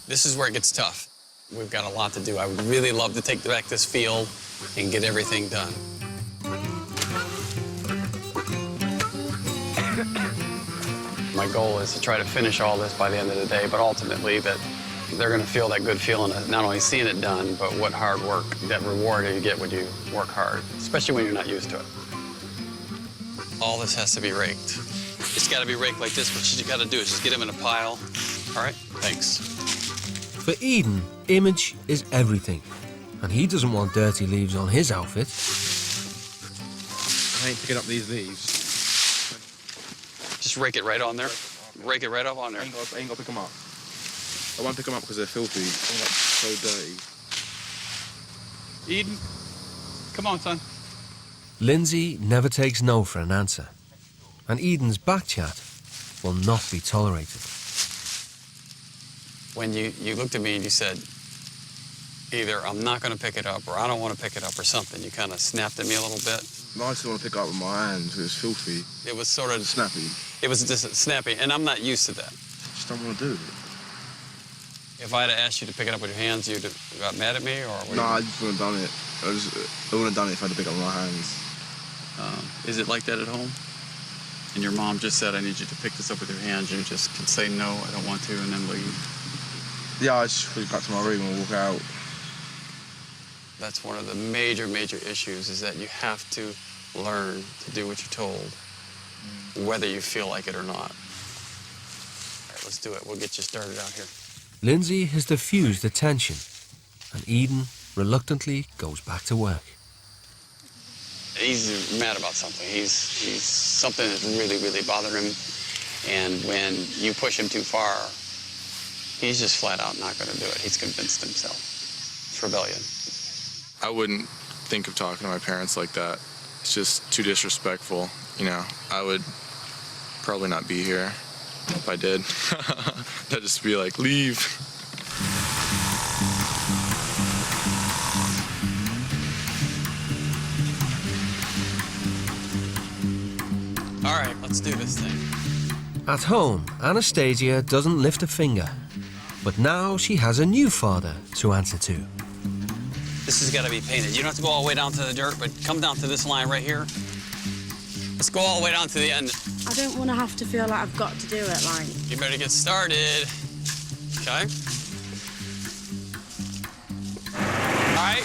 This is where it gets tough. We've got a lot to do. I would really love to take back this field and get everything done. My goal is to try to finish all this by the end of the day, but ultimately that they're going to feel that good feeling of not only seeing it done, but what hard work, that reward you get when you work hard, especially when you're not used to it. All this has to be raked. It's got to be raked like this. What you got to do is just get them in a pile. All right? Thanks. For Eden, image is everything, and he doesn't want dirty leaves on his outfit. I ain't picking up these leaves. Just rake it right on there. Rake it right up on there. I ain't got to pick them up. I won't pick them up because they're filthy. They're so dirty. Eden, come on, son. Lindsay never takes no for an answer, and Eden's backchat will not be tolerated. When you looked at me and you said, either I'm not going to pick it up or I don't want to pick it up or something, you kind of snapped at me a little bit. No, I still want to pick it up with my hands because it's filthy. It was sort of... Snappy. It was just snappy, and I'm not used to that. I just don't want to do it. If I had asked you to pick it up with your hands, you'd have got mad at me, or... No, I just wouldn't have done it. I wouldn't have done it if I had to pick up with my hands. Is it like that at home? And your mom just said, I need you to pick this up with your hands. You just could say, no, I don't want to, and then leave. Yeah, I just go back to my room and walk out. That's one of the major, major issues, is that you have to learn to do what you're told, whether you feel like it or not. All right, let's do it. We'll get you started out here. Lindsay has diffused the tension, and Eden reluctantly goes back to work. He's mad about something. Something is really, really bothering him. And when you push him too far, he's just flat out not going to do it. He's convinced himself. It's rebellion. I wouldn't think of talking to my parents like that. It's just too disrespectful. You know, I would probably not be here if I did. I'd just be like, leave. All right, let's do this thing. At home, Anastasia doesn't lift a finger, but now she has a new father to answer to. This has got to be painted. You don't have to go all the way down to the dirt, but come down to this line right here. Let's go all the way down to the end. I don't want to have to feel like I've got to do it, like... You better get started. Okay? All right?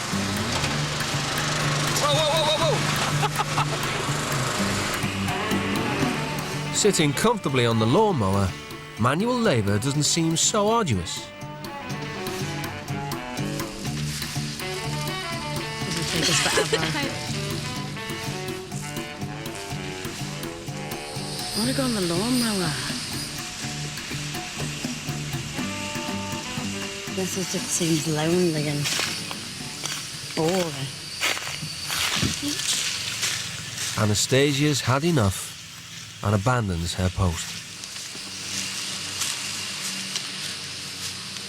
Whoa, whoa, whoa, whoa, whoa! Sitting comfortably on the lawnmower, manual labour doesn't seem so arduous. It'll take us forever. I want to go on the lawnmower. This just seems lonely and boring. Anastasia's had enough and abandons her post.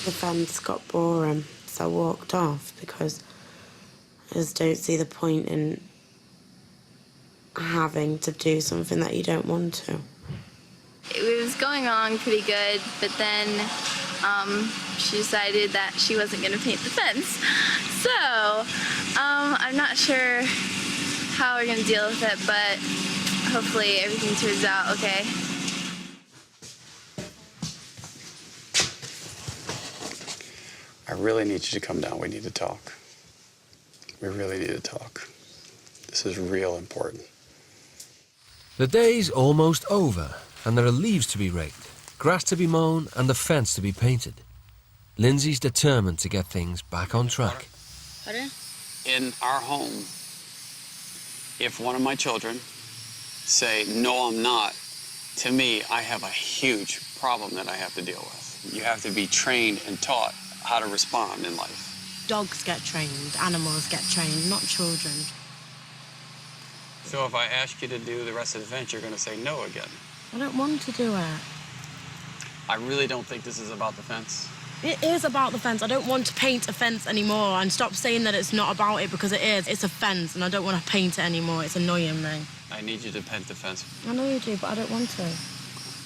The fence got boring, so I walked off because I just don't see the point in having to do something that you don't want to. It was going along pretty good, but then she decided that she wasn't going to paint the fence. So I'm not sure how we're going to deal with it, but hopefully everything turns out okay. I really need you to come down. We need to talk. We really need to talk. This is real important. The day's almost over, and there are leaves to be raked, grass to be mown, and the fence to be painted. Lindsay's determined to get things back on track. In our home, if one of my children say, no, I'm not, to me, I have a huge problem that I have to deal with. You have to be trained and taught how to respond in life. Dogs get trained, animals get trained, not children. So if I ask you to do the rest of the fence, you're going to say no again. I don't want to do it. I really don't think this is about the fence. It is about the fence. I don't want to paint a fence anymore, and stop saying that it's not about it, because it is. It's a fence, and I don't want to paint it anymore. It's annoying me. I need you to paint the fence. I know you do, but I don't want to.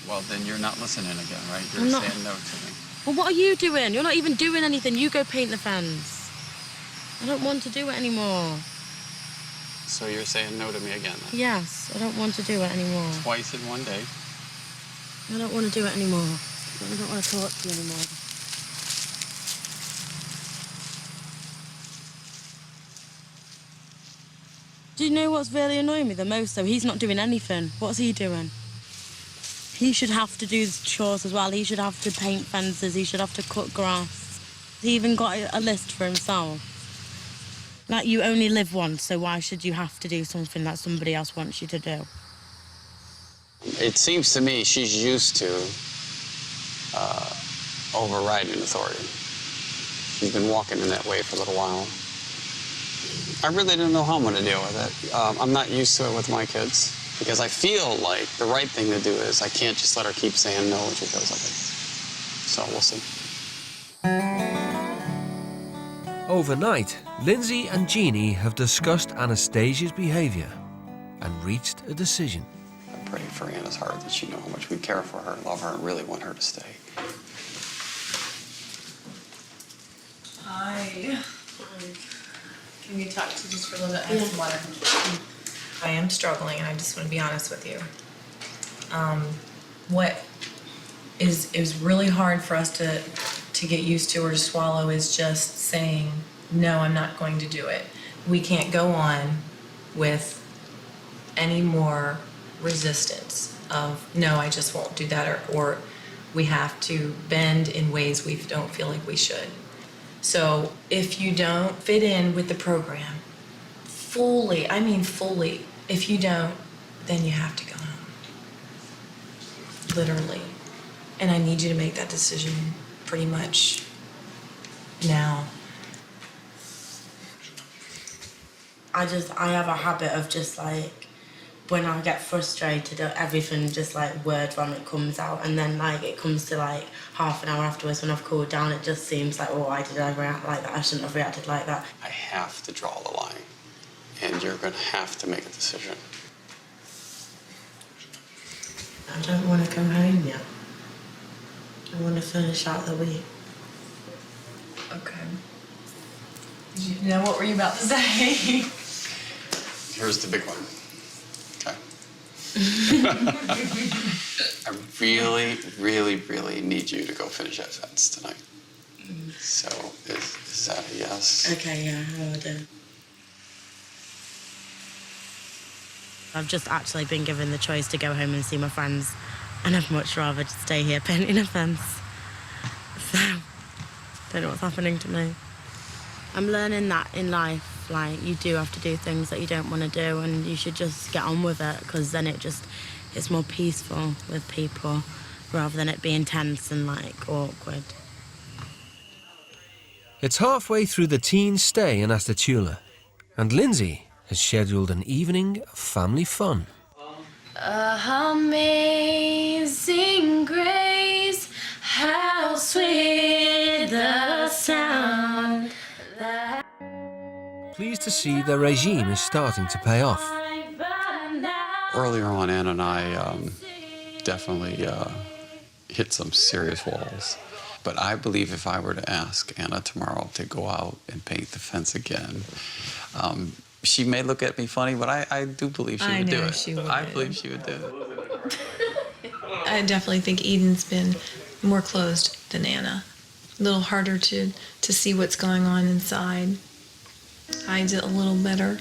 Well, then you're not listening again, right? You're I'm not. saying no to me. Well, what are you doing? You're not even doing anything. You go paint the fence. I don't want to do it anymore. So you're saying no to me again then? Yes, I don't want to do it anymore. Twice in one day. I don't want to do it anymore. I don't want to talk to you anymore. Do you know what's really annoying me the most, though? He's not doing anything. What's he doing? He should have to do the chores as well. He should have to paint fences. He should have to cut grass. He even got a list for himself. Like, you only live once, so why should you have to do something that somebody else wants you to do? It seems to me she's used to overriding authority. She's been walking in that way for a little while. I really don't know how I'm going to deal with it. I'm not used to it with my kids because I feel like the right thing to do is I can't just let her keep saying no when she goes up. So we'll see. Overnight, Lindsay and Jeannie have discussed Anastasia's behaviour and reached a decision. I pray for Anna's heart that she knows how much we care for her, love her, and really want her to stay. Hi. Can we talk to you just for a little bit? I have some water. I am struggling, and I just want to be honest with you. What is really hard for us to get used to or to swallow is just saying, no, I'm not going to do it. We can't go on with any more resistance of, no, I just won't do that, or we have to bend in ways we don't feel like we should. So if you don't fit in with the program fully, I mean fully, if you don't, then you have to go home. Literally. And I need you to make that decision pretty much now. I have a habit of just like, when I get frustrated, everything just like word vomit comes out, and then like it comes to like half an hour afterwards when I've cooled down, it just seems like, oh, why did I react like that? I shouldn't have reacted like that. I have to draw the line, and you're going to have to make a decision. I don't want to come home yet. I want to finish out the week. Okay. Did you know what were you about to say? Here's the big one. Okay. I really, really, really need you to go finish that fence tonight. So is that a yes? Okay, yeah, I will do. I've just actually been given the choice to go home and see my friends, and I'd much rather just stay here painting a fence. So, don't know what's happening to me. I'm learning that in life, like, you do have to do things that you don't want to do, and you should just get on with it, because then it's more peaceful with people, rather than it being tense and, like, awkward. It's halfway through the teen stay in Astachula, and Lindsay has scheduled an evening of family fun. Amazing grace, how sweet the sound that Pleased to see their regime is starting to pay off. Earlier on, Anna and I definitely hit some serious walls. But I believe if I were to ask Anna tomorrow to go out and paint the fence again, she may look at me funny, but I do believe she would do it. She would. I believe she would do it. I definitely think Eden's been more closed than Anna. A little harder to see what's going on inside. Hides it a little better.